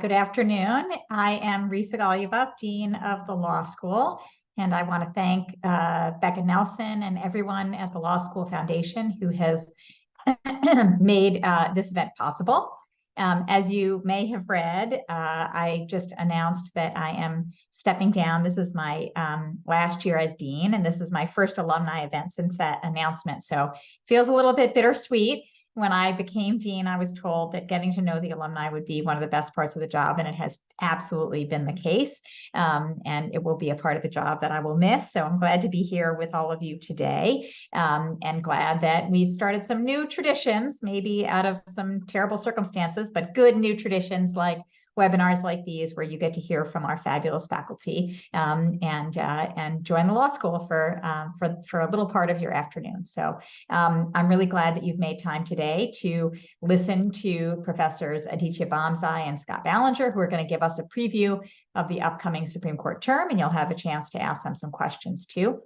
Good afternoon. I am Risa Goluboff, Dean of the Law School, and I want to thank Becca Nelson and everyone at the Law School Foundation who has made this event possible. As you may have read, I just announced that I am stepping down. This is my last year as Dean, and this is my first alumni event since that announcement. So it feels a little bit bittersweet. When I became dean, I was told that getting to know the alumni would be one of the best parts of the job, and it has absolutely been the case. And it will be a part of the job that I will miss. So I'm glad to be here with all of you today, and glad that we've started some new traditions, maybe out of some terrible circumstances, but good new traditions like webinars like these, where you get to hear from our fabulous faculty and join the law school for a little part of your afternoon. So I'm really glad that you've made time today to listen to Professors Aditya Bamzai and Scott Ballinger, who are going to give us a preview of the upcoming Supreme Court term, and you'll have a chance to ask them some questions too.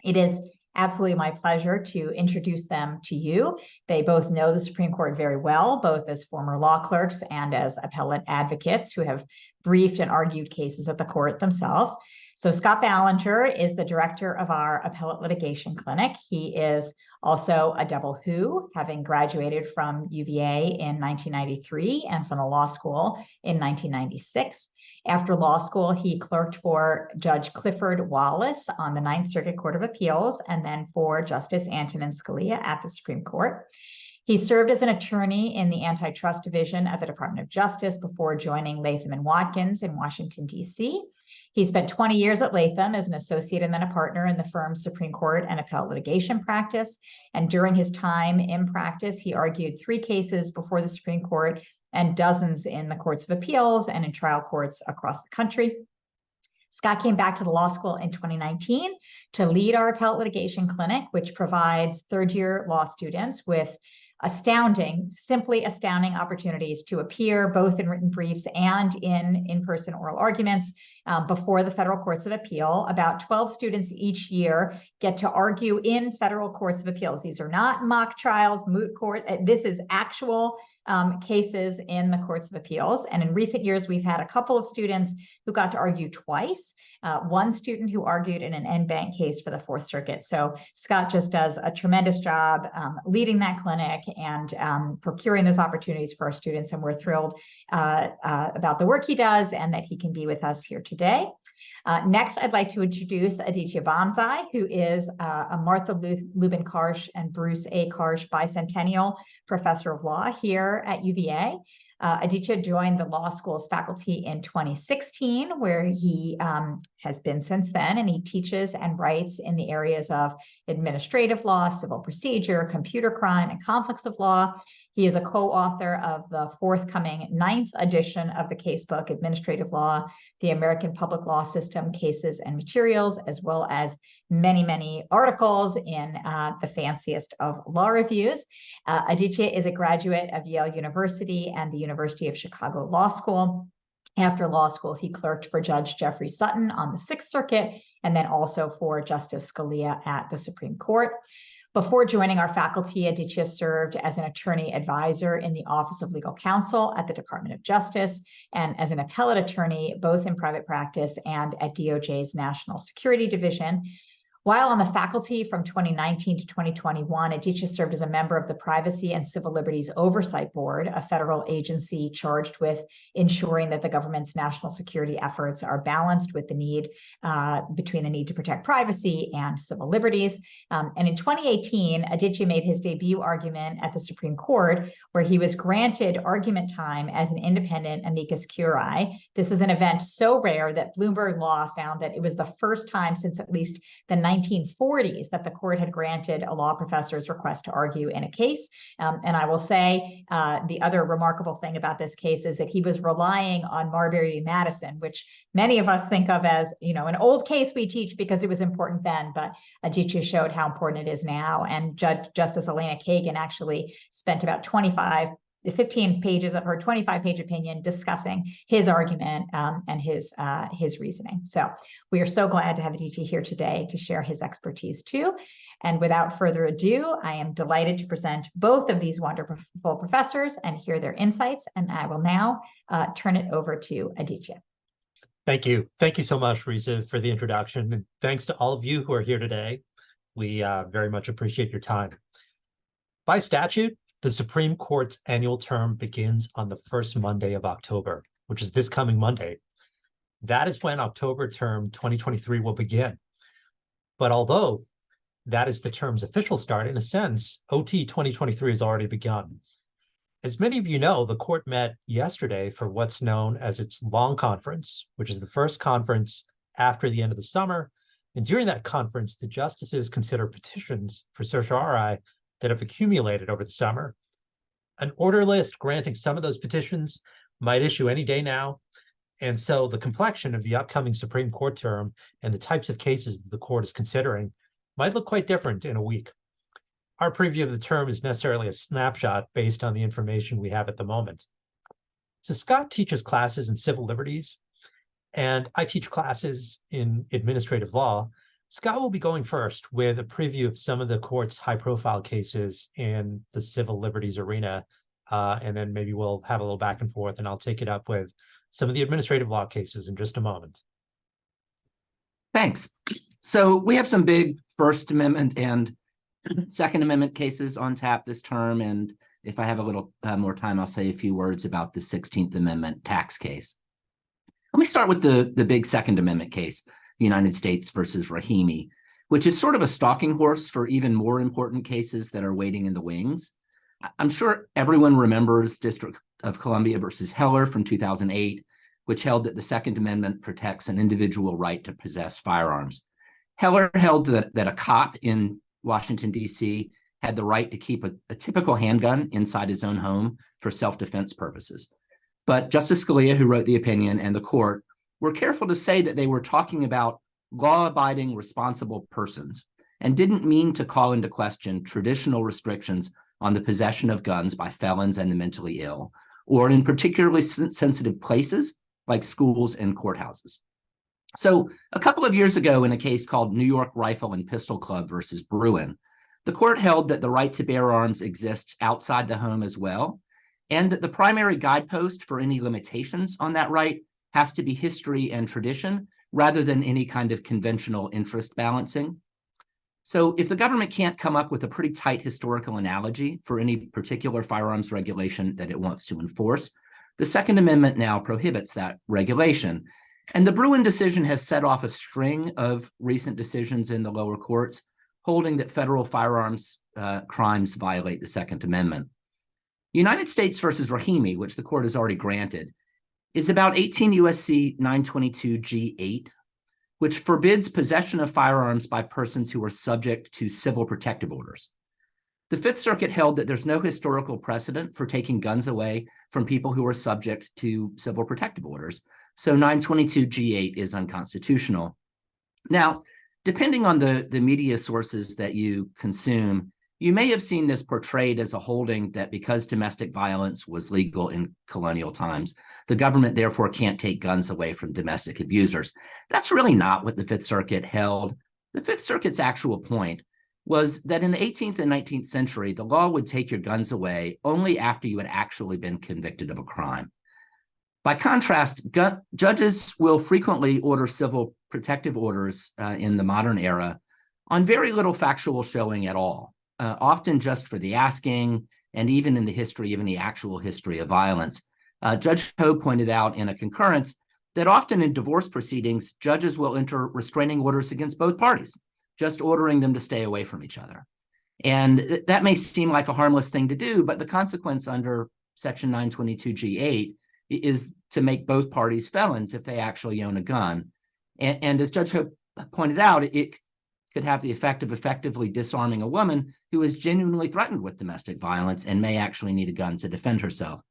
It is absolutely my pleasure to introduce them to you. They both know the Supreme Court very well, both as former law clerks and as appellate advocates who have briefed and argued cases at the court themselves. So Scott Ballinger is the director of our appellate litigation clinic. He is also a double who, having graduated from UVA in 1993 and from the law school in 1996. After law school, he clerked for Judge Clifford Wallace on the Ninth Circuit Court of Appeals, and then for Justice Antonin Scalia at the Supreme Court. He served as an attorney in the Antitrust Division at the Department of Justice before joining Latham & Watkins in Washington, D.C. He spent 20 years at Latham as an associate and then a partner in the firm's Supreme Court and appellate litigation practice. And during his time in practice, he argued 3 cases before the Supreme Court and dozens in the courts of appeals and in trial courts across the country. Scott came back to the law school in 2019 to lead our appellate litigation clinic, which provides third-year law students with simply astounding opportunities to appear both in written briefs and in in-person oral arguments before the federal courts of appeal. About 12 students each year get to argue in federal courts of appeals. These are not mock trials, moot court. This is actual cases in the courts of appeals. And in recent years, we've had a couple of students who got to argue twice. One student who argued in an en banc case for the Fourth Circuit. So Scott just does a tremendous job leading that clinic and procuring those opportunities for our students. And we're thrilled about the work he does and that he can be with us here today. Next, I'd like to introduce Aditya Bamzai, who is a Martha Lubin Karsh and Bruce A. Karsh bicentennial professor of law here at UVA. Aditya joined the law school's faculty in 2016, where he has been since then, and he teaches and writes in the areas of administrative law, civil procedure, computer crime, and conflicts of law. He is a co-author of the forthcoming 9th edition of the casebook, Administrative Law, the American Public Law System, Cases and Materials, as well as many, many articles in the fanciest of law reviews. Aditya is a graduate of Yale University and the University of Chicago Law School. After law school, he clerked for Judge Jeffrey Sutton on the Sixth Circuit, and then also for Justice Scalia at the Supreme Court. Before joining our faculty, Aditya served as an attorney advisor in the Office of Legal Counsel at the Department of Justice and as an appellate attorney, both in private practice and at DOJ's National Security Division. While on the faculty from 2019 to 2021, Aditya served as a member of the Privacy and Civil Liberties Oversight Board, a federal agency charged with ensuring that the government's national security efforts are balanced with the need between the need to protect privacy and civil liberties. And in 2018, Aditya made his debut argument at the Supreme Court, where he was granted argument time as an independent amicus curiae. This is an event so rare that Bloomberg Law found that it was the first time since at least the 1940s that the court had granted a law professor's request to argue in a case. And I will say the other remarkable thing about this case is that he was relying on Marbury v. Madison, which many of us think of as, an old case we teach because it was important then, but Aditya showed how important it is now. And Justice Elena Kagan actually spent about 25 15 pages of her 25-page opinion discussing his argument and his reasoning. So we are so glad to have Adichie here today to share his expertise too. And without further ado, I am delighted to present both of these wonderful professors and hear their insights. And I will now turn it over to Adichie. Thank you. Thank you so much, Risa, for the introduction. And thanks to all of you who are here today. We very much appreciate your time. By statute, the Supreme Court's annual term begins on the first Monday of October, which is this coming Monday. That is when October term 2023 will begin. But although that is the term's official start, in a sense, OT 2023 has already begun. As many of you know, the court met yesterday for what's known as its long conference, which is the first conference after the end of the summer. And during that conference, the justices consider petitions for certiorari that have accumulated over the summer. An order list granting some of those petitions might issue any day now. And so the complexion of the upcoming Supreme Court term and the types of cases that the court is considering might look quite different in a week. Our preview of the term is necessarily a snapshot based on the information we have at the moment. So Scott teaches classes in civil liberties, and I teach classes in administrative law. Scott will be going first with a preview of some of the court's high-profile cases in the civil liberties arena, and then maybe we'll have a little back and forth, and I'll take it up with some of the administrative law cases in just a moment. Thanks. So we have some big First Amendment and Second Amendment cases on tap this term, and if I have a little more time, I'll say a few words about the 16th Amendment tax case. Let me start with the big Second Amendment case, United States versus Rahimi, which is sort of a stalking horse for even more important cases that are waiting in the wings. I'm sure everyone remembers District of Columbia versus Heller from 2008, which held that the Second Amendment protects an individual right to possess firearms. Heller held that a cop in Washington, D.C. had the right to keep a typical handgun inside his own home for self-defense purposes. But Justice Scalia, who wrote the opinion, and the court were careful to say that they were talking about law-abiding, responsible persons and didn't mean to call into question traditional restrictions on the possession of guns by felons and the mentally ill, or in particularly sensitive places like schools and courthouses. So a couple of years ago, in a case called New York Rifle and Pistol Club versus Bruin, the court held that the right to bear arms exists outside the home as well, and that the primary guidepost for any limitations on that right has to be history and tradition rather than any kind of conventional interest balancing. So if the government can't come up with a pretty tight historical analogy for any particular firearms regulation that it wants to enforce, the Second Amendment now prohibits that regulation. And the Bruin decision has set off a string of recent decisions in the lower courts holding that federal firearms crimes violate the Second Amendment. United States versus Rahimi, which the court has already granted, is about 18 U.S.C. 922 G8, which forbids possession of firearms by persons who are subject to civil protective orders. The Fifth Circuit held that there's no historical precedent for taking guns away from people who are subject to civil protective orders, so 922 G8 is unconstitutional. Now, depending on the media sources that you consume, you may have seen this portrayed as a holding that because domestic violence was legal in colonial times, the government therefore can't take guns away from domestic abusers. That's really not what the Fifth Circuit held. The Fifth Circuit's actual point was that in the 18th and 19th century, the law would take your guns away only after you had actually been convicted of a crime. By contrast, judges will frequently order civil protective orders in the modern era on very little factual showing at all, often just for the asking, and even in the history, even the actual history of violence. Judge Ho pointed out in a concurrence that often in divorce proceedings, judges will enter restraining orders against both parties, just ordering them to stay away from each other. And that may seem like a harmless thing to do, but the consequence under Section 922 G8 is to make both parties felons if they actually own a gun. And as Judge Ho pointed out, it could have the effect of effectively disarming a woman who is genuinely threatened with domestic violence and may actually need a gun to defend herself.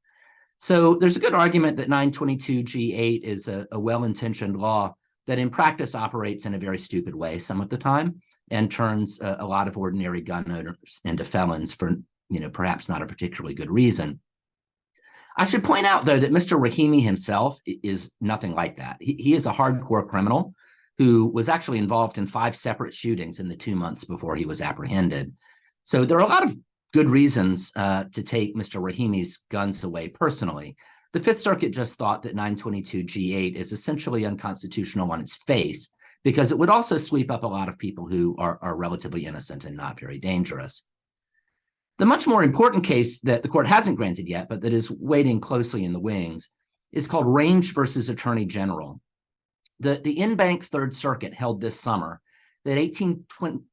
So there's a good argument that 922 G8 is a well-intentioned law that in practice operates in a very stupid way some of the time and turns a lot of ordinary gun owners into felons for, perhaps not a particularly good reason. I should point out, though, that Mr. Rahimi himself is nothing like that. He is a hardcore criminal who was actually involved in 5 separate shootings in the 2 months before he was apprehended. So there are a lot of good reasons to take Mr. Rahimi's guns away personally. The Fifth Circuit just thought that 922G8 is essentially unconstitutional on its face because it would also sweep up a lot of people who are relatively innocent and not very dangerous. The much more important case that the court hasn't granted yet, but that is waiting closely in the wings, is called Range versus Attorney General. The in-bank Third Circuit held this summer that 18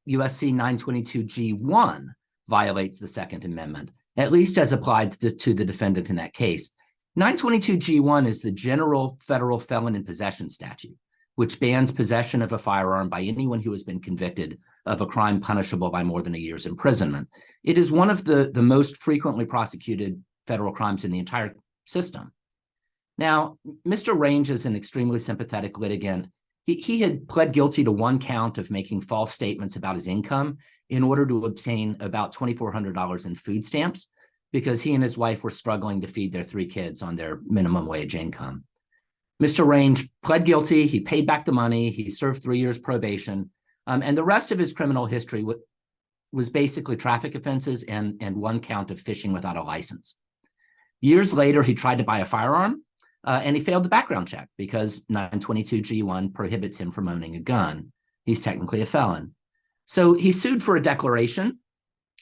USC 922G1 violates the Second Amendment, at least as applied to the defendant in that case. 922G1 is the general federal felon in possession statute, which bans possession of a firearm by anyone who has been convicted of a crime punishable by more than a year's imprisonment. It is one of the most frequently prosecuted federal crimes in the entire system. Now, Mr. Range is an extremely sympathetic litigant. He had pled guilty to 1 count of making false statements about his income in order to obtain about $2,400 in food stamps because he and his wife were struggling to feed their 3 kids on their minimum wage income. Mr. Range pled guilty, he paid back the money, he served 3 years probation, and the rest of his criminal history was basically traffic offenses and 1 count of fishing without a license. Years later, he tried to buy a firearm, and he failed the background check because 922G1 prohibits him from owning a gun. He's technically a felon. So he sued for a declaration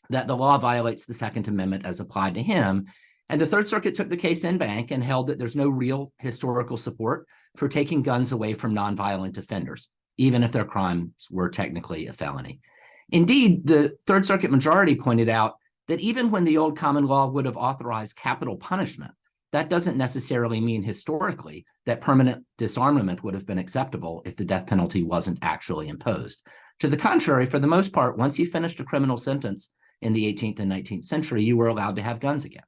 that the law violates the Second Amendment as applied to him, and the Third Circuit took the case en banc and held that there's no real historical support for taking guns away from nonviolent offenders, even if their crimes were technically a felony. Indeed, the Third Circuit majority pointed out that even when the old common law would have authorized capital punishment, that doesn't necessarily mean historically that permanent disarmament would have been acceptable if the death penalty wasn't actually imposed. To the contrary, for the most part, once you finished a criminal sentence in the 18th and 19th century, you were allowed to have guns again.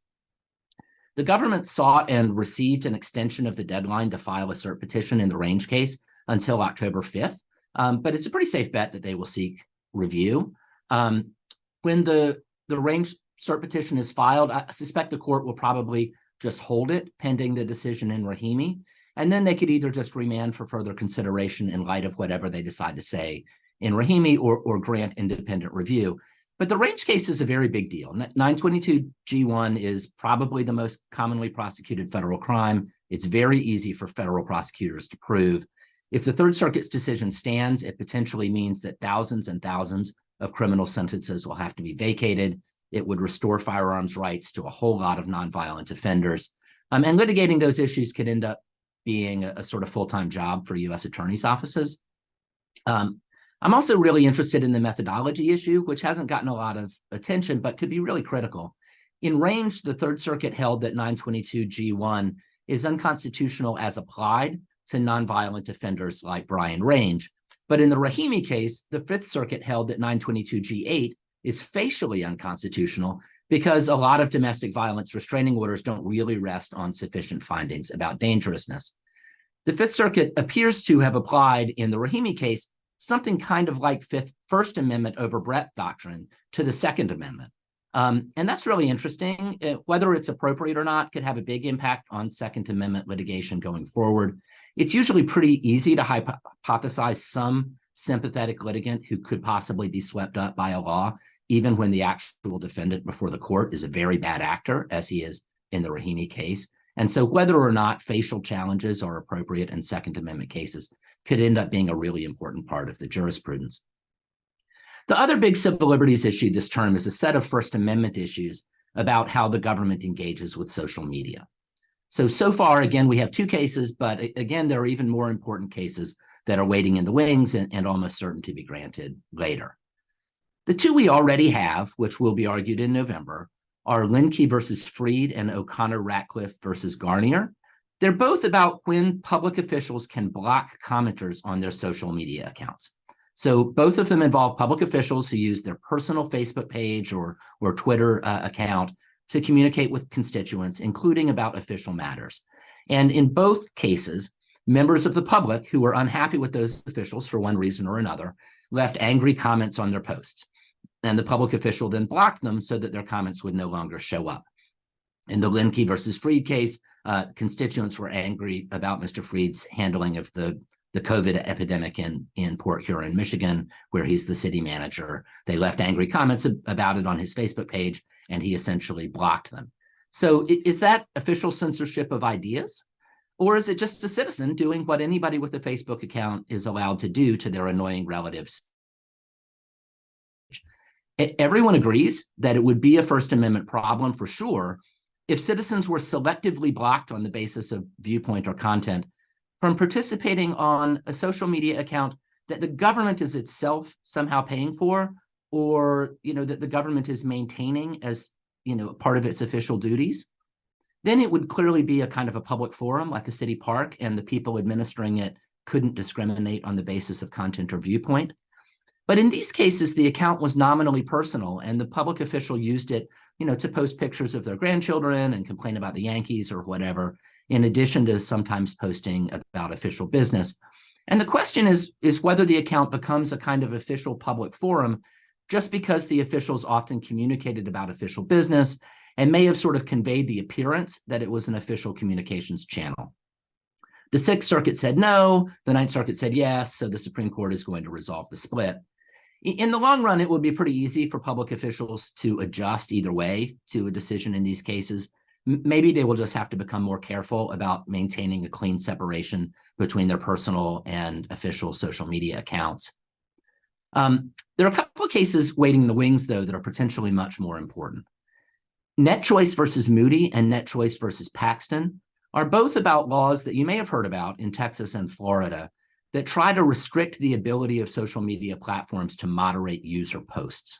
The government sought and received an extension of the deadline to file a cert petition in the Range case until October 5th, but it's a pretty safe bet that they will seek review. When the Range cert petition is filed, I suspect the court will probably just hold it pending the decision in Rahimi, and then they could either just remand for further consideration in light of whatever they decide to say in Rahimi or grant independent review. But the Range case is a very big deal. 922G1 is probably the most commonly prosecuted federal crime. It's very easy for federal prosecutors to prove. If the Third Circuit's decision stands, it potentially means that thousands and thousands of criminal sentences will have to be vacated. It would restore firearms rights to a whole lot of nonviolent offenders. And litigating those issues could end up being a sort of full-time job for U.S. attorneys' offices. I'm also really interested in the methodology issue, which hasn't gotten a lot of attention, but could be really critical. In Range, the Third Circuit held that 922G1 is unconstitutional as applied to nonviolent offenders like Brian Range. But in the Rahimi case, the Fifth Circuit held that 922G8 is facially unconstitutional because a lot of domestic violence restraining orders don't really rest on sufficient findings about dangerousness. The Fifth Circuit appears to have applied in the Rahimi case something kind of like First Amendment over breadth doctrine to the Second Amendment. And that's really interesting. Whether it's appropriate or not could have a big impact on Second Amendment litigation going forward. It's usually pretty easy to hypothesize some sympathetic litigant who could possibly be swept up by a law, even when the actual defendant before the court is a very bad actor, as he is in the Rahimi case. And so whether or not facial challenges are appropriate in Second Amendment cases could end up being a really important part of the jurisprudence. The other big civil liberties issue this term is a set of First Amendment issues about how the government engages with social media. So far, again, we have 2 cases, but again, there are even more important cases that are waiting in the wings and almost certain to be granted later. The 2 we already have, which will be argued in November, are Linkey versus Freed and O'Connor-Ratcliffe versus Garnier. They're both about when public officials can block commenters on their social media accounts. So both of them involve public officials who use their personal Facebook page or Twitter account to communicate with constituents, including about official matters. And in both cases, members of the public who were unhappy with those officials for one reason or another left angry comments on their posts. And the public official then blocked them so that their comments would no longer show up. In the Linkey versus Freed case, constituents were angry about Mr. Freed's handling of the COVID epidemic in Port Huron, Michigan, where he's the city manager. They left angry comments about it on his Facebook page, and he essentially blocked them. So is that official censorship of ideas? Or is it just a citizen doing what anybody with a Facebook account is allowed to do to their annoying relatives? Everyone agrees that it would be a First Amendment problem for sure if citizens were selectively blocked on the basis of viewpoint or content from participating on a social media account that the government is itself somehow paying for, or that the government is maintaining as part of its official duties. Then it would clearly be a kind of a public forum like a city park, and the people administering it couldn't discriminate on the basis of content or viewpoint. But in these cases, the account was nominally personal, and the public official used it, to post pictures of their grandchildren and complain about the Yankees or whatever, in addition to sometimes posting about official business. And the question is whether the account becomes a kind of official public forum just because the officials often communicated about official business and may have sort of conveyed the appearance that it was an official communications channel. The Sixth Circuit said no, the Ninth Circuit said yes, so the Supreme Court is going to resolve the split. In the long run, it would be pretty easy for public officials to adjust either way to a decision in these cases. Maybe they will just have to become more careful about maintaining a clean separation between their personal and official social media accounts. There are a couple of cases waiting in the wings, though, that are potentially much more important. NetChoice versus Moody and NetChoice versus Paxton are both about laws that you may have heard about in Texas and Florida that try to restrict the ability of social media platforms to moderate user posts.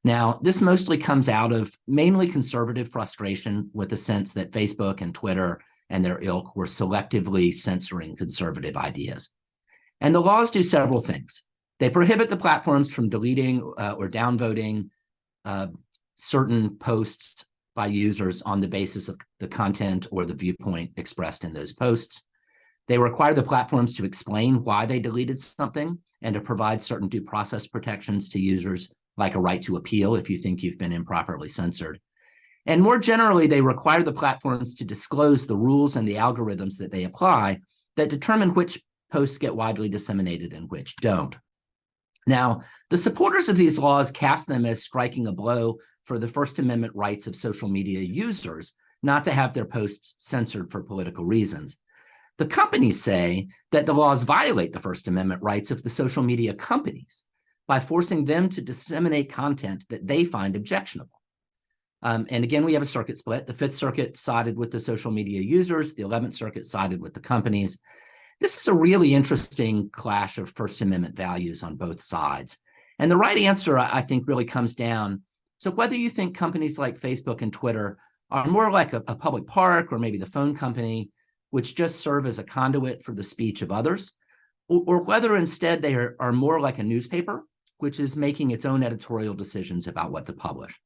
Now, this mostly comes out of mainly conservative frustration with the sense that Facebook and Twitter and their ilk were selectively censoring conservative ideas. And the laws do several things. They prohibit the platforms from deleting or downvoting certain posts by users on the basis of the content or the viewpoint expressed in those posts. They require the platforms to explain why they deleted something and to provide certain due process protections to users, like a right to appeal if you think you've been improperly censored. And more generally, they require the platforms to disclose the rules and the algorithms that they apply that determine which posts get widely disseminated and which don't. Now, the supporters of these laws cast them as striking a blow for the First Amendment rights of social media users not to have their posts censored for political reasons. The companies say that the laws violate the First Amendment rights of the social media companies by forcing them to disseminate content that they find objectionable. And again, we have a circuit split. The Fifth Circuit sided with the social media users. The 11th Circuit sided with the companies. This is a really interesting clash of First Amendment values on both sides. And the right answer, I think, really comes down to whether you think companies like Facebook and Twitter are more like a public park or maybe the phone company, which just serve as a conduit for the speech of others, or whether instead they are more like a newspaper, which is making its own editorial decisions about what to publish.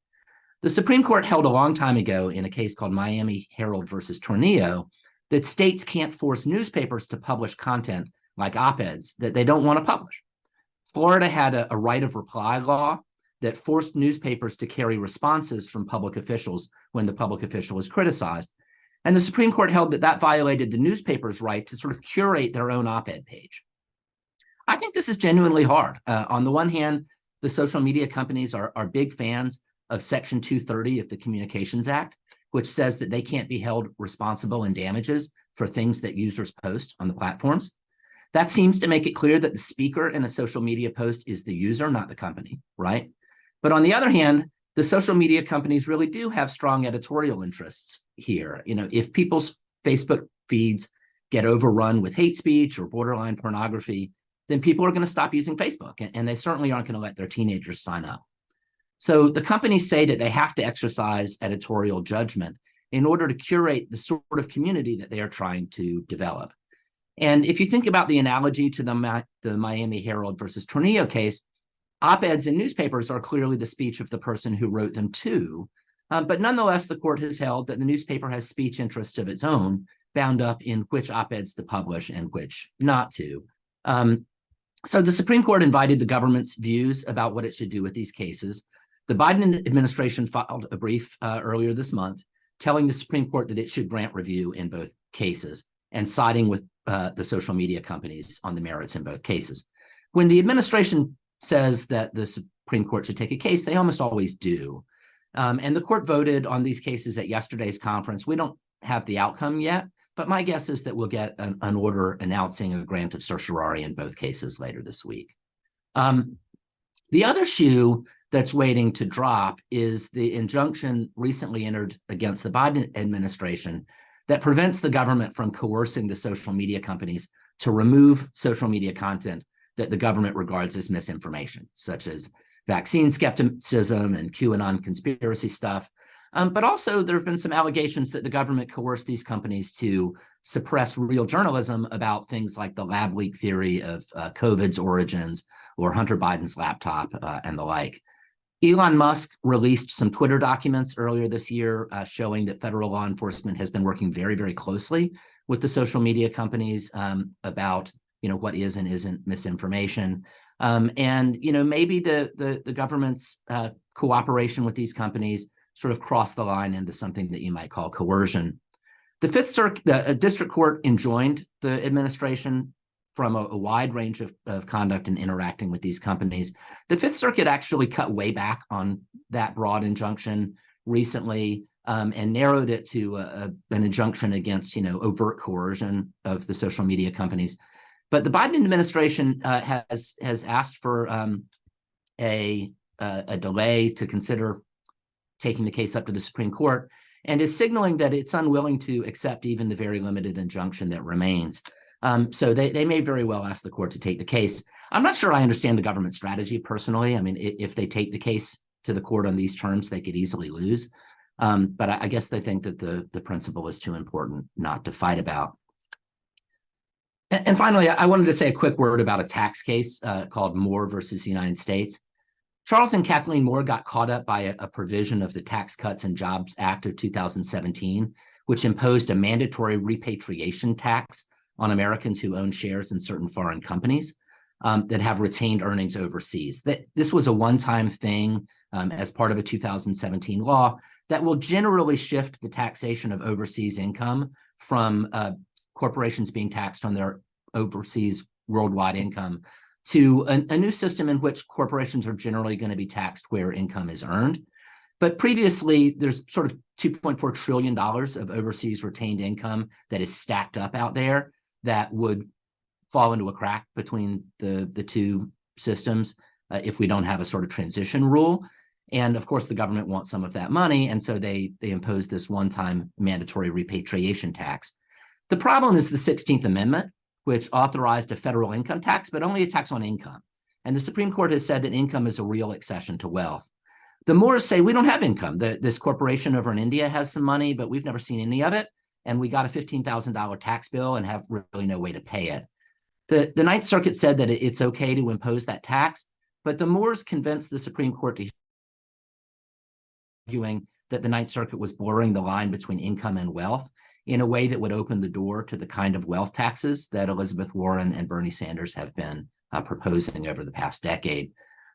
The Supreme Court held a long time ago in a case called Miami Herald versus Tornillo that states can't force newspapers to publish content like op-eds that they don't want to publish. Florida had a right of reply law that forced newspapers to carry responses from public officials when the public official was criticized. And the Supreme Court held that that violated the newspaper's right to sort of curate their own op-ed page. I think this is genuinely hard. On the one hand, the social media companies are big fans of Section 230 of the Communications Act, which says that they can't be held responsible in damages for things that users post on the platforms. That seems to make it clear that the speaker in a social media post is the user, not the company, right? But on the other hand, the social media companies really do have strong editorial interests here. If people's Facebook feeds get overrun with hate speech or borderline pornography, then people are going to stop using Facebook, and they certainly aren't going to let their teenagers sign up. So the companies say that they have to exercise editorial judgment in order to curate the sort of community that they are trying to develop. And if you think about the analogy to the Miami Herald versus Tornillo case, op-eds in newspapers are clearly the speech of the person who wrote them too. But nonetheless, the court has held that the newspaper has speech interests of its own bound up in which op-eds to publish and which not to. So the Supreme Court invited the government's views about what it should do with these cases. The Biden administration filed a brief earlier this month telling the Supreme Court that it should grant review in both cases, and siding with the social media companies on the merits in both cases. When the administration says that the Supreme Court should take a case, they almost always do. And the court voted on these cases at yesterday's conference. We don't have the outcome yet, but my guess is that we'll get an order announcing a grant of certiorari in both cases later this week. The other shoe that's waiting to drop is the injunction recently entered against the Biden administration that prevents the government from coercing the social media companies to remove social media content that the government regards as misinformation, such as vaccine skepticism and QAnon conspiracy stuff. But also there have been some allegations that the government coerced these companies to suppress real journalism about things like the lab leak theory of COVID's origins or Hunter Biden's laptop and the like. Elon Musk released some Twitter documents earlier this year showing that federal law enforcement has been working very, very closely with the social media companies about what is and isn't misinformation. And maybe the government's cooperation with these companies sort of crossed the line into something that you might call coercion. The Fifth Circuit, the district court enjoined the administration from a wide range of conduct in interacting with these companies. The Fifth Circuit actually cut way back on that broad injunction recently and narrowed it to an injunction against overt coercion of the social media companies. But the Biden administration has asked for a delay to consider taking the case up to the Supreme Court, and is signaling that it's unwilling to accept even the very limited injunction that remains. So they may very well ask the court to take the case. I'm not sure I understand the government strategy personally. I mean, if they take the case to the court on these terms, they could easily lose. But I guess they think that the principle is too important not to fight about. And finally, I wanted to say a quick word about a tax case called Moore versus the United States. Charles and Kathleen Moore got caught up by a provision of the Tax Cuts and Jobs Act of 2017, which imposed a mandatory repatriation tax on Americans who own shares in certain foreign companies that have retained earnings overseas. This was a one-time thing as part of a 2017 law that will generally shift the taxation of overseas income from corporations being taxed on their overseas worldwide income to a new system in which corporations are generally going to be taxed where income is earned. But previously, there's sort of $2.4 trillion of overseas retained income that is stacked up out there that would fall into a crack between the two systems if we don't have a sort of transition rule. And of course, the government wants some of that money, and so they imposed this one-time mandatory repatriation tax. The problem is the 16th Amendment, which authorized a federal income tax, but only a tax on income. And the Supreme Court has said that income is a real accession to wealth. The Moores say we don't have income. This corporation over in India has some money, but we've never seen any of it. And we got a $15,000 tax bill and have really no way to pay it. The Ninth Circuit said that it's okay to impose that tax, but the Moores convinced the Supreme Court to arguing that the Ninth Circuit was blurring the line between income and wealth in a way that would open the door to the kind of wealth taxes that Elizabeth Warren and Bernie Sanders have been proposing over the past decade.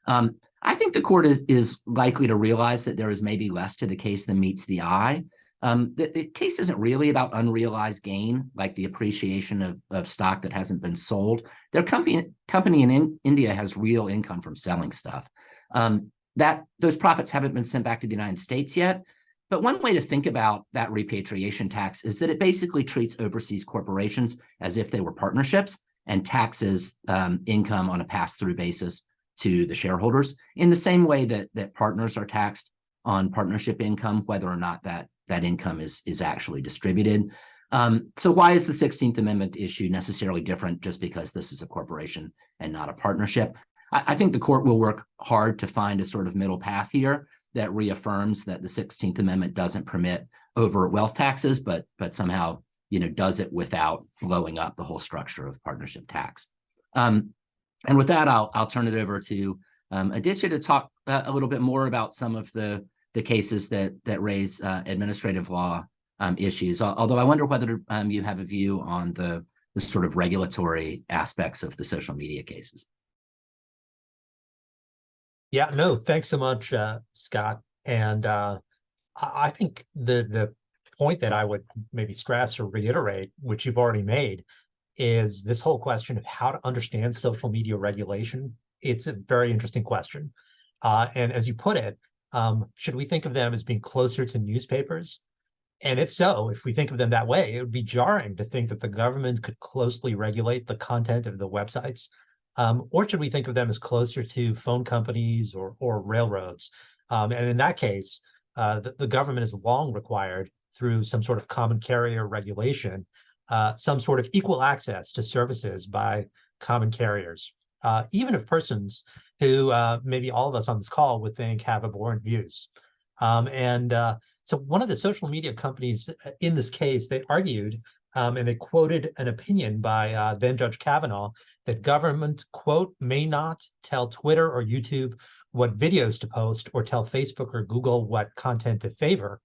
I think the court is likely to realize that there is maybe less to the case than meets the eye. The case isn't really about unrealized gain, like the appreciation of stock that hasn't been sold. Their company in India has real income from selling stuff. Those profits haven't been sent back to the United States yet. But one way to think about that repatriation tax is that it basically treats overseas corporations as if they were partnerships and taxes income on a pass-through basis to the shareholders in the same way that partners are taxed on partnership income, whether or not that income is actually distributed. So why is the 16th Amendment issue necessarily different just because this is a corporation and not a partnership? I think the court will work hard to find a sort of middle path here that reaffirms that the 16th Amendment doesn't permit overt wealth taxes, but somehow does it without blowing up the whole structure of partnership tax. And with that, I'll turn it over to Aditya to talk a little bit more about some of the cases that raise administrative law issues. Although I wonder whether you have a view on the sort of regulatory aspects of the social media cases. Yeah, no, thanks so much, Scott. And I think the point that I would maybe stress or reiterate, which you've already made, is this whole question of how to understand social media regulation. It's a very interesting question. And as you put it, should we think of them as being closer to newspapers? And if so, if we think of them that way, it would be jarring to think that the government could closely regulate the content of the websites. Or should we think of them as closer to phone companies or railroads? And in that case, the government has long required, through some sort of common carrier regulation, some sort of equal access to services by common carriers, even if persons who maybe all of us on this call would think have abhorrent views. So one of the social media companies in this case, they argued, and they quoted an opinion by then Judge Kavanaugh, that government, quote, may not tell Twitter or YouTube what videos to post or tell Facebook or Google what content to favor.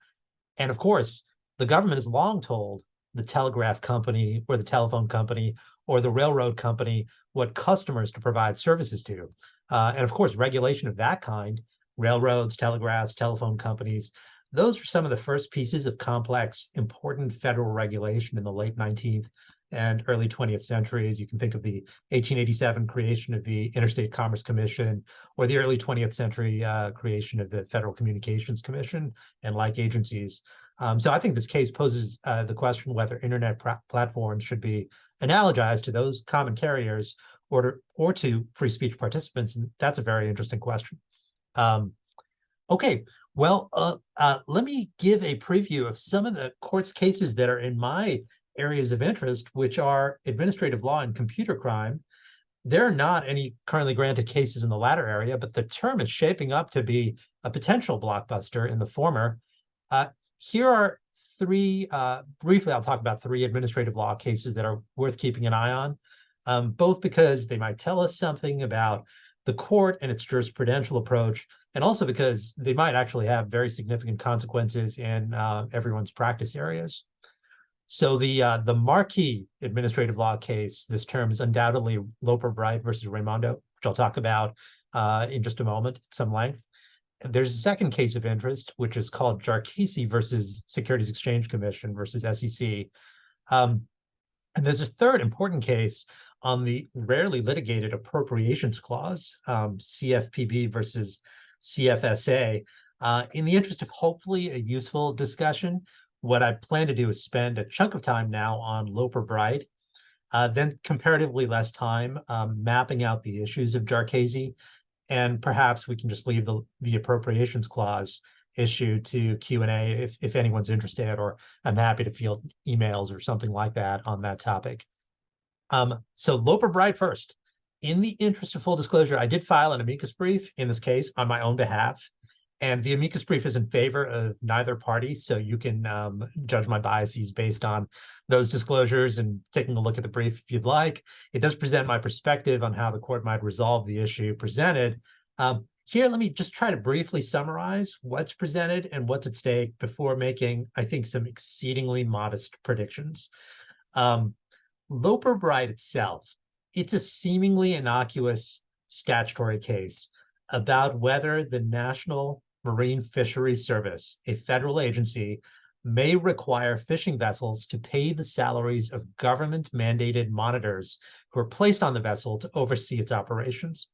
And of course, the government has long told the telegraph company or the telephone company or the railroad company what customers to provide services to. And of course, regulation of that kind, railroads, telegraphs, telephone companies, those are some of the first pieces of complex, important federal regulation in the late 19th and early 20th centuries. You can think of the 1887 creation of the Interstate Commerce Commission, or the early 20th century creation of the Federal Communications Commission and like agencies. So I think this case poses the question whether internet platforms should be analogized to those common carriers or to free speech participants. And that's a very interesting question. Okay, well, let me give a preview of some of the court's cases that are in my areas of interest, which are administrative law and computer crime. There are not any currently granted cases in the latter area, but the term is shaping up to be a potential blockbuster in the former. Here are three, briefly, I'll talk about three administrative law cases that are worth keeping an eye on, both because they might tell us something about the court and its jurisprudential approach, and also because they might actually have very significant consequences in everyone's practice areas. So the marquee administrative law case, this term is undoubtedly Loper-Bright versus Raimondo, which I'll talk about in just a moment at some length. There's a second case of interest, which is called Jarkisi versus Securities Exchange Commission versus SEC. And there's a third important case on the rarely litigated appropriations clause, CFPB versus CFSA. In the interest of hopefully a useful discussion, what I plan to do is spend a chunk of time now on Loper-Bright, then comparatively less time mapping out the issues of Jarkisi, and perhaps we can just leave the appropriations clause issue to Q&A if anyone's interested, or I'm happy to field emails or something like that on that topic. So Loper-Bright first. In the interest of full disclosure, I did file an amicus brief in this case on my own behalf, and the amicus brief is in favor of neither party, so you can judge my biases based on those disclosures and taking a look at the brief if you'd like. It does present my perspective on how the court might resolve the issue presented. Here, let me just try to briefly summarize what's presented and what's at stake before making, I think, some exceedingly modest predictions. Loper-Bright itself, it's a seemingly innocuous statutory case about whether the National Marine Fisheries Service, a federal agency, may require fishing vessels to pay the salaries of government-mandated monitors who are placed on the vessel to oversee its operations.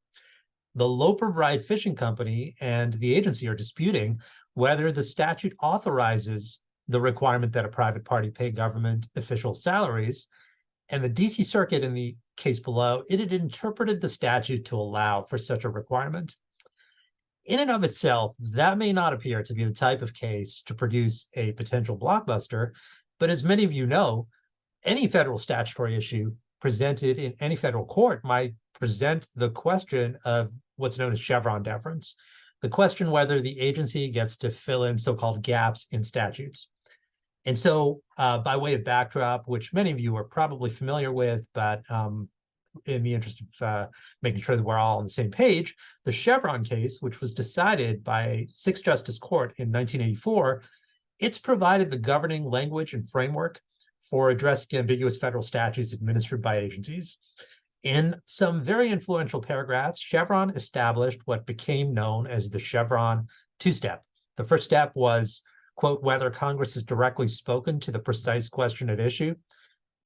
The Loper-Bright Fishing Company and the agency are disputing whether the statute authorizes the requirement that a private party pay government official salaries. And the DC Circuit, in the case below, it had interpreted the statute to allow for such a requirement. In and of itself, that may not appear to be the type of case to produce a potential blockbuster, but as many of you know, any federal statutory issue presented in any federal court might present the question of what's known as Chevron deference, the question whether the agency gets to fill in so-called gaps in statutes. And so by way of backdrop, which many of you are probably familiar with, but in the interest of making sure that we're all on the same page, the Chevron case, which was decided by a six-justice court in 1984, it's provided the governing language and framework for addressing ambiguous federal statutes administered by agencies. In some very influential paragraphs, Chevron established what became known as the Chevron two-step. The first step was, quote, whether Congress has directly spoken to the precise question at issue.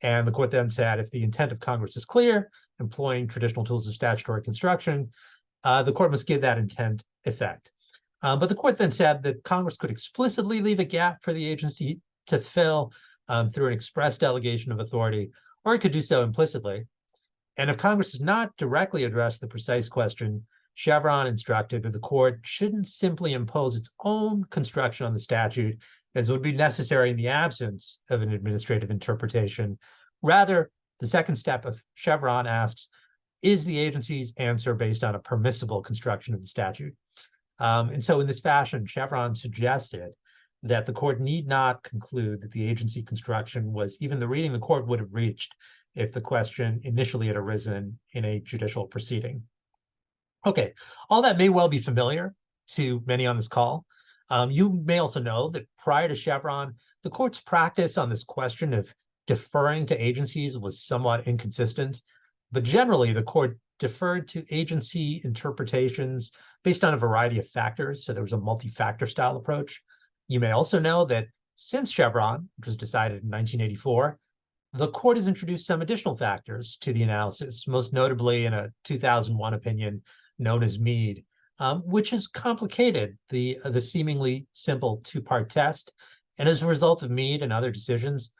And the court then said, if the intent of Congress is clear, employing traditional tools of statutory construction, the court must give that intent effect. But the court then said that Congress could explicitly leave a gap for the agency to fill through an express delegation of authority, or it could do so implicitly. And if Congress does not directly address the precise question, Chevron instructed that the court shouldn't simply impose its own construction on the statute, as would be necessary in the absence of an administrative interpretation. Rather, the second step of Chevron asks, is the agency's answer based on a permissible construction of the statute? And so in this fashion, Chevron suggested that the court need not conclude that the agency construction was even the reading the court would have reached if the question initially had arisen in a judicial proceeding. Okay, all that may well be familiar to many on this call. You may also know that prior to Chevron, the court's practice on this question of deferring to agencies was somewhat inconsistent, but generally the court deferred to agency interpretations based on a variety of factors. So there was a multi-factor style approach. You may also know that since Chevron, which was decided in 1984, the court has introduced some additional factors to the analysis, most notably in a 2001 opinion known as Mead, which has complicated the seemingly simple two-part test. And as a result of Mead and other decisions,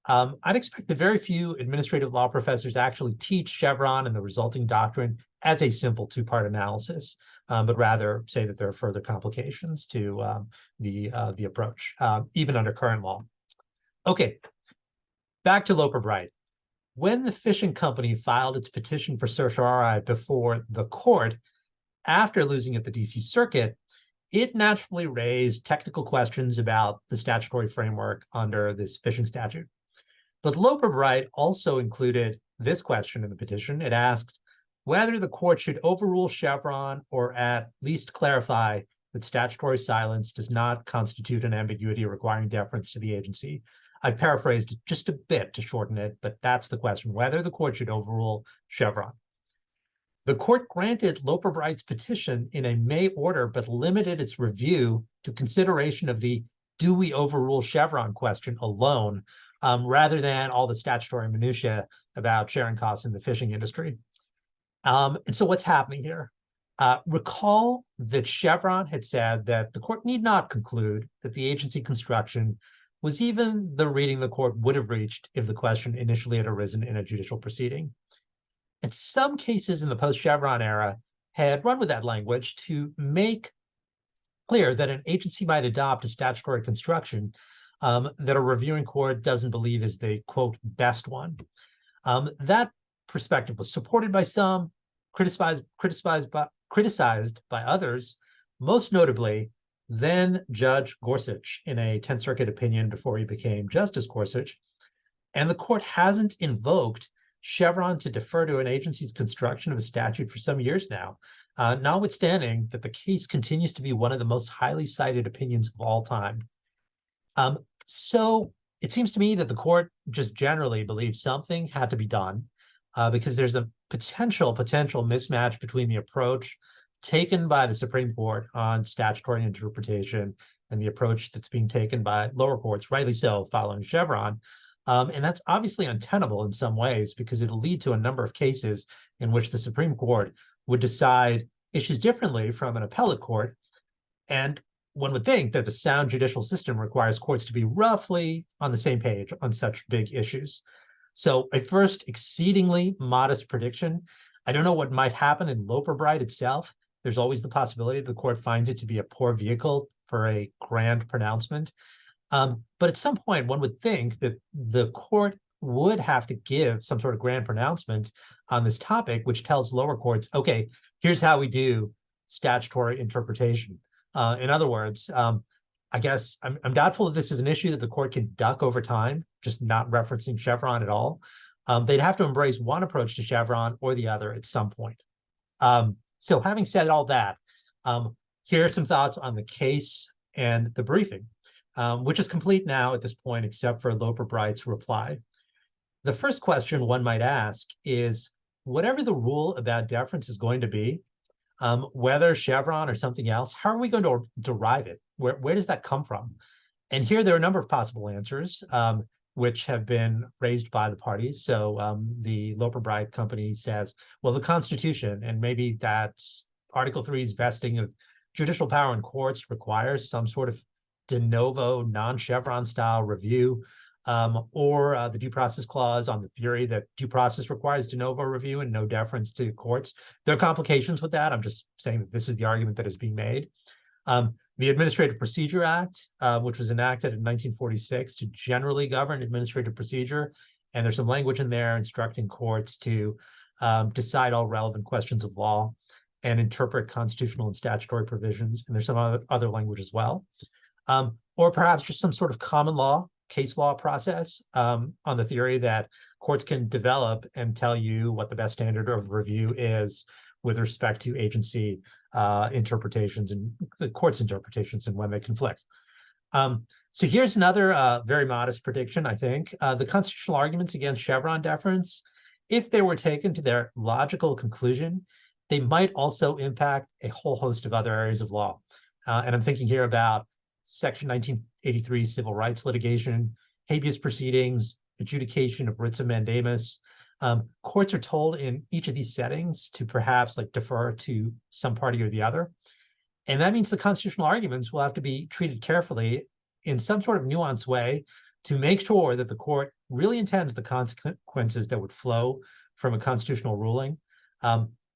I'd expect that very few administrative law professors actually teach Chevron and the resulting doctrine as a simple two-part analysis, but rather say that there are further complications to the approach, even under current law. Okay, back to Loper-Bright. When the fishing company filed its petition for certiorari before the court, after losing at the DC Circuit, it naturally raised technical questions about the statutory framework under this fishing statute. But Loper-Bright also included this question in the petition. It asked whether the court should overrule Chevron or at least clarify that statutory silence does not constitute an ambiguity requiring deference to the agency. I paraphrased it just a bit to shorten it, but that's the question, whether the court should overrule Chevron. The court granted Loper-Bright's petition in a May order, but limited its review to consideration of the do we overrule Chevron question alone, rather than all the statutory minutiae about sharing costs in the fishing industry. And so what's happening here? Recall that Chevron had said that the court need not conclude that the agency construction was even the reading the court would have reached if the question initially had arisen in a judicial proceeding. And some cases in the post-Chevron era had run with that language to make clear that an agency might adopt a statutory construction that a reviewing court doesn't believe is the, quote, best one. That perspective was supported by some, criticized by others, most notably then Judge Gorsuch in a 10th Circuit opinion before he became Justice Gorsuch. And the court hasn't invoked Chevron to defer to an agency's construction of a statute for some years now, notwithstanding that the case continues to be one of the most highly cited opinions of all time. So it seems to me that the court just generally believes something had to be done because there's a potential mismatch between the approach taken by the Supreme Court on statutory interpretation and the approach that's being taken by lower courts, rightly so, following Chevron. And that's obviously untenable in some ways because it'll lead to a number of cases in which the Supreme Court would decide issues differently from an appellate court. And one would think that the sound judicial system requires courts to be roughly on the same page on such big issues. So a first exceedingly modest prediction. I don't know what might happen in Loper-Bright itself. There's always the possibility the court finds it to be a poor vehicle for a grand pronouncement. But at some point, one would think that the court would have to give some sort of grand pronouncement on this topic, which tells lower courts, okay, here's how we do statutory interpretation. In other words, I guess I'm doubtful that this is an issue that the court can duck over time, just not referencing Chevron at all. They'd have to embrace one approach to Chevron or the other at some point. So having said all that, here are some thoughts on the case and the briefing, which is complete now at this point, except for Loper-Bright's reply. The first question one might ask is, whatever the rule about deference is going to be, whether Chevron or something else, how are we going to derive it? Where does that come from? And here there are a number of possible answers, which have been raised by the parties. So the Loper-Bright company says, well, the Constitution, and maybe that's Article 3's vesting of judicial power in courts requires some sort of de novo, non-Chevron style review, or the due process clause on the theory that due process requires de novo review and no deference to courts. There are complications with that. I'm just saying that this is the argument that is being made. The Administrative Procedure Act, which was enacted in 1946 to generally govern administrative procedure, and there's some language in there instructing courts to decide all relevant questions of law and interpret constitutional and statutory provisions. And there's some other language as well. Or perhaps just some sort of common law, case law process on the theory that courts can develop and tell you what the best standard of review is with respect to agency interpretations and the court's interpretations and when they conflict. So here's another very modest prediction, I think. The constitutional arguments against Chevron deference, if they were taken to their logical conclusion, they might also impact a whole host of other areas of law. And I'm thinking here about Section 1983 civil rights litigation, habeas proceedings, adjudication of writs of mandamus. Courts are told in each of these settings to perhaps defer to some party or the other. And that means the constitutional arguments will have to be treated carefully in some sort of nuanced way to make sure that the court really intends the consequences that would flow from a constitutional ruling.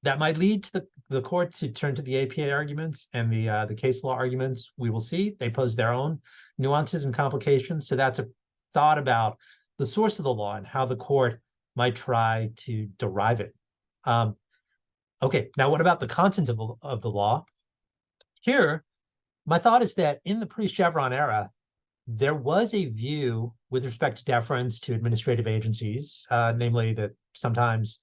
That might lead to the court to turn to the APA arguments and the case law arguments. We will see. They pose their own nuances and complications. So that's a thought about the source of the law and how the court might try to derive it. Okay, now what about the content of the law? Here, my thought is that in the pre-Chevron era, there was a view with respect to deference to administrative agencies, namely that sometimes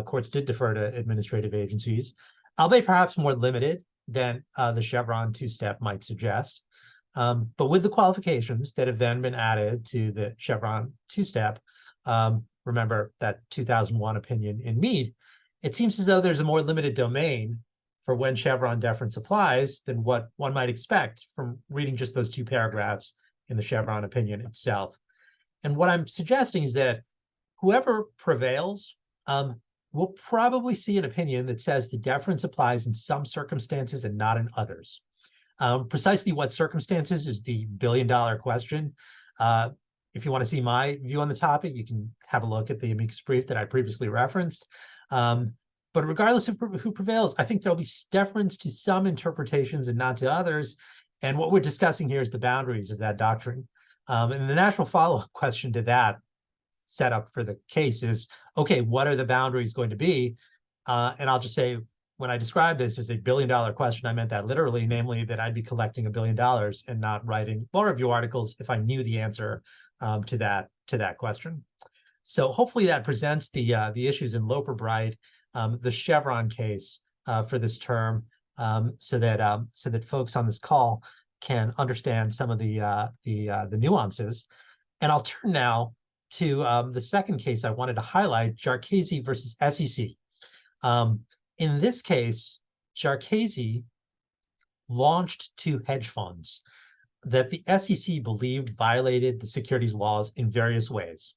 courts did defer to administrative agencies, albeit perhaps more limited than the Chevron two-step might suggest. But with the qualifications that have then been added to the Chevron two-step, remember that 2001 opinion in Mead, it seems as though there's a more limited domain for when Chevron deference applies than what one might expect from reading just those two paragraphs in the Chevron opinion itself. And what I'm suggesting is that whoever prevails will probably see an opinion that says the deference applies in some circumstances and not in others. Precisely what circumstances is the billion-dollar question. If you want to see my view on the topic, you can have a look at the amicus brief that I previously referenced. But regardless of who prevails, I think there'll be deference to some interpretations and not to others. And what we're discussing here is the boundaries of that doctrine. And the natural follow-up question to that setup for the case is, okay, what are the boundaries going to be? And I'll just say, when I described this as a billion-dollar question, I meant that literally, namely that I'd be collecting $1 billion and not writing law review articles if I knew the answer to that question. So hopefully that presents the issues in Loper-Bright, the Chevron case for this term, so that folks on this call can understand some of the nuances. And I'll turn now to the second case I wanted to highlight, Jarchese versus SEC. In this case, Jarchese launched two hedge funds that the SEC believed violated the securities laws in various ways.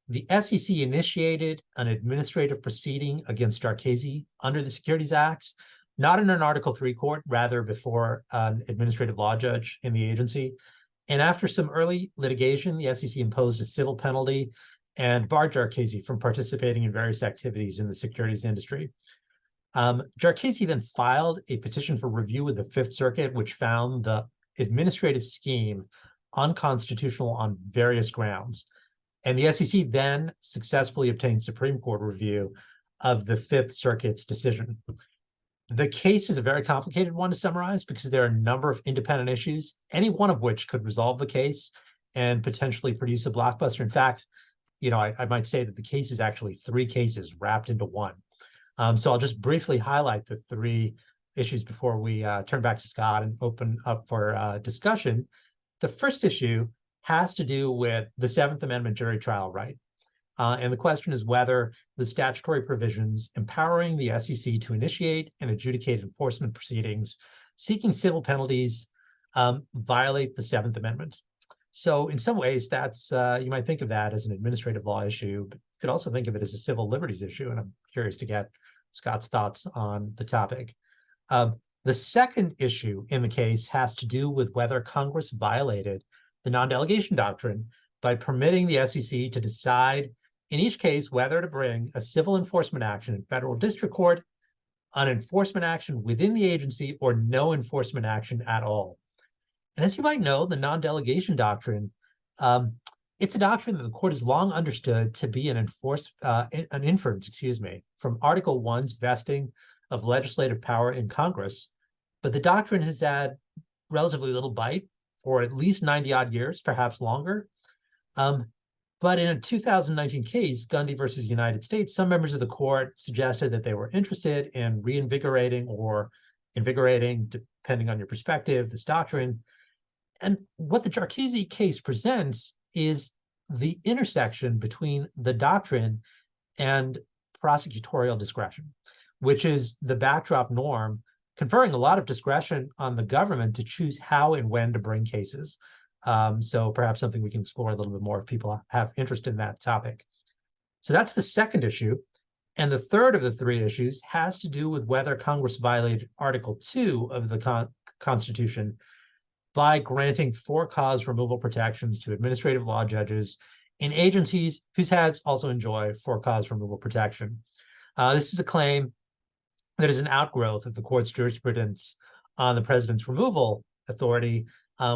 The SEC initiated an administrative proceeding against Jarchese under the Securities Acts, not in an Article 3 court, rather before an administrative law judge in the agency. And after some early litigation, the SEC imposed a civil penalty and barred Jarchese from participating in various activities in the securities industry. Jarchese then filed a petition for review with the Fifth Circuit, which found the administrative scheme unconstitutional on various grounds. And the SEC then successfully obtained Supreme Court review of the Fifth Circuit's decision. The case is a very complicated one to summarize because there are a number of independent issues, any one of which could resolve the case and potentially produce a blockbuster. In fact, I might say that the case is actually three cases wrapped into one. So I'll just briefly highlight the three issues before we turn back to Scott and open up for discussion. The first issue has to do with the Seventh Amendment jury trial right. And the question is whether the statutory provisions empowering the SEC to initiate and adjudicate enforcement proceedings seeking civil penalties violate the Seventh Amendment. So in some ways, that's you might think of that as an administrative law issue, but you could also think of it as a civil liberties issue. And I'm curious to get Scott's thoughts on the topic. The second issue in the case has to do with whether Congress violated the non-delegation doctrine by permitting the SEC to decide in each case whether to bring a civil enforcement action in federal district court, an enforcement action within the agency, or no enforcement action at all. And as you might know, the non-delegation doctrine, it's a doctrine that the court has long understood to be an inference, from Article 1's vesting of legislative power in Congress. But the doctrine has had relatively little bite for at least 90 odd years, perhaps longer. But in a 2019 case, Gundy versus United States, some members of the court suggested that they were interested in reinvigorating or invigorating, depending on your perspective, this doctrine. And what the Jarchese case presents is the intersection between the doctrine and prosecutorial discretion, which is the backdrop norm, conferring a lot of discretion on the government to choose how and when to bring cases. So perhaps something we can explore a little bit more if people have interest in that topic. So that's the second issue. And the third of the three issues has to do with whether Congress violated Article 2 of the Constitution by granting for-cause removal protections to administrative law judges in agencies whose heads also enjoy for-cause removal protection. This is a claim that is an outgrowth of the court's jurisprudence on the president's removal authority,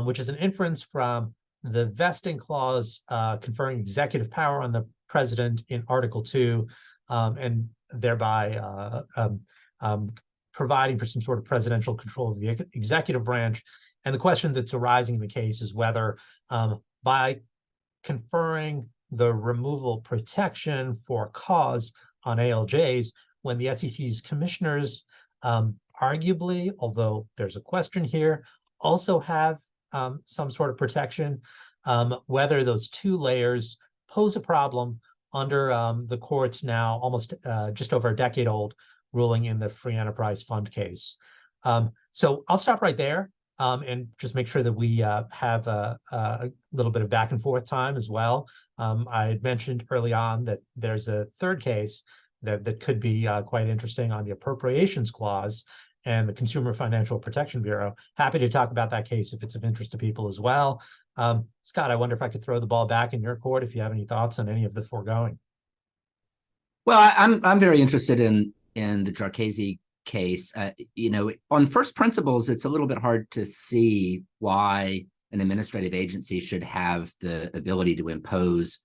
which is an inference from the vesting clause conferring executive power on the president in Article 2, and thereby providing for some sort of presidential control of the executive branch. And the question that's arising in the case is whether by conferring the removal protection for cause on ALJs, when the SEC's commissioners arguably, although there's a question here, also have some sort of protection, whether those two layers pose a problem under the court's now almost just over a decade old ruling in the Free Enterprise Fund case. So I'll stop right there and just make sure that we have a little bit of back and forth time as well. I had mentioned early on that there's a third case that could be quite interesting on the appropriations clause and the Consumer Financial Protection Bureau. Happy to talk about that case if it's of interest to people as well. Scott, I wonder if I could throw the ball back in your court if you have any thoughts on any of the foregoing. Well, I'm very interested in the Jarchese case. On first principles, it's a little bit hard to see why an administrative agency should have the ability to impose,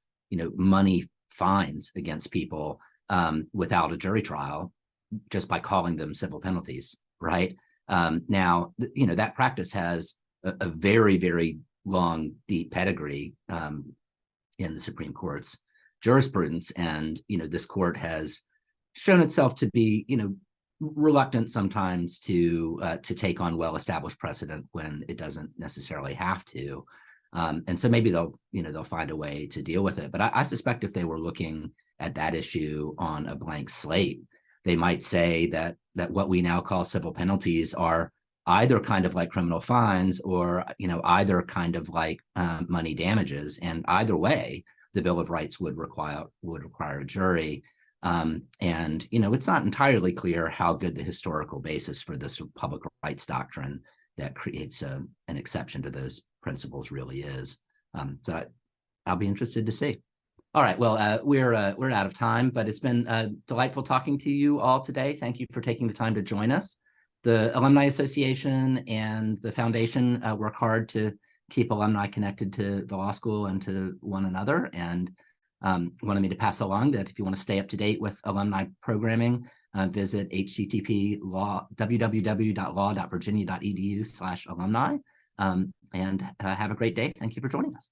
money fines against people without a jury trial, just by calling them civil penalties, right? Now, that practice has a very, very long, deep pedigree in the Supreme Court's jurisprudence, and this court has shown itself to be, reluctant sometimes to take on well-established precedent when it doesn't necessarily have to, and so maybe they'll find a way to deal with it. But I suspect if they were looking at that issue on a blank slate, they might say that what we now call civil penalties are either kind of like criminal fines or either kind of like money damages, and either way, the Bill of Rights would require a jury. And it's not entirely clear how good the historical basis for this public rights doctrine that creates an exception to those principles really is. So I'll be interested to see. All right, well, we're out of time, but it's been delightful talking to you all today. Thank you for taking the time to join us. The Alumni Association and the Foundation work hard to keep alumni connected to the law school and to one another, and wanted me to pass along that if you want to stay up to date with alumni programming, visit www.law.virginia.edu/alumni, and have a great day. Thank you for joining us.